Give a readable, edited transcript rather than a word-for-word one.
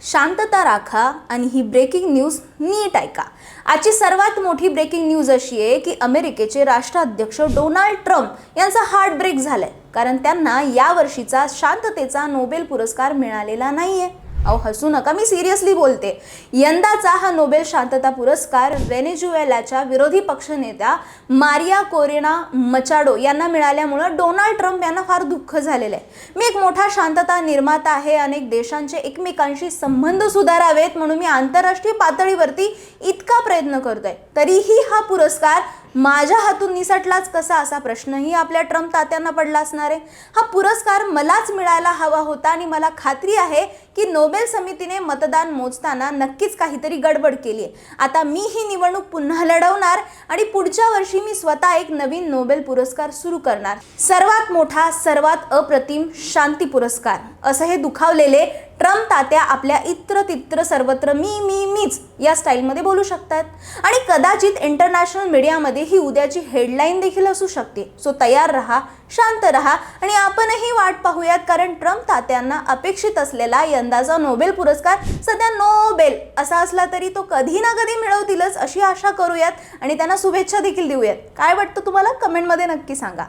शांतता राखा आणि ही ब्रेकिंग न्यूज नीट ऐका। आजची सर्वात मोठी ब्रेकिंग न्यूज अशी आहे की अमेरिकेचे राष्ट्राध्यक्ष डोनाल्ड ट्रम्प यांचा हार्ट ब्रेक झालाय, कारण त्यांना या वर्षीचा शांततेचा नोबेल पुरस्कार मिळालेला नाहीये। अहो हसू नका, मी सिरियसली बोलते। यंदाचा हा नोबेल शांतता पुरस्कार व्हेनेझुएलाच्या विरोधी पक्षनेत्या मारिया कोरेना मचाडो यांना मिळाल्यामुळे डोनाल्ड ट्रम्प यांना फार दुःख झालेलं आहे। मी एक मोठा शांतता निर्माता आहे, अनेक देशांचे एकमेकांशी संबंध सुधारावेत म्हणून मी आंतरराष्ट्रीय पातळीवरती इतका प्रयत्न करतोय, तरीही हा पुरस्कार माझ्या हातून निसटलाच कसा असा प्रश्नही आपल्या ट्रम्प तात्यांना पडला असणार आहे। हा पुरस्कार मलाच मिळायला हवा होता आणि मला खात्री आहे की नोबेल समितीने मतदान मोजताना नक्कीच काहीतरी गडबड केली आहे। आता मी ही निवडणूक पुन्हा लढवणार आणि पुढच्या वर्षी मी स्वतः एक नवीन नोबेल पुरस्कार सुरू करणार, सर्वात मोठा, सर्वात अप्रतिम शांती पुरस्कार, असं हे दुखावलेले ट्रम्प तात्या आपल्या इत्र तित्र सर्वत्र मीच या स्टाईलमध्ये बोलू शकतात आणि कदाचित इंटरनॅशनल मीडियामध्ये ही उद्याची हेडलाईन देखील असू शकते। सो तयार रहा, शांत रहा आणि आपणही वाट पाहूयात, कारण ट्रम्प तात्यांना अपेक्षित असलेला यंदाचा नोबेल पुरस्कार सध्या नोबेल असा असला तरी तो कधी ना कधी मिळवतीलच अशी आशा करूयात आणि त्यांना शुभेच्छा देखील देऊयात। काय वाटतं तुम्हाला? कमेंटमध्ये नक्की सांगा।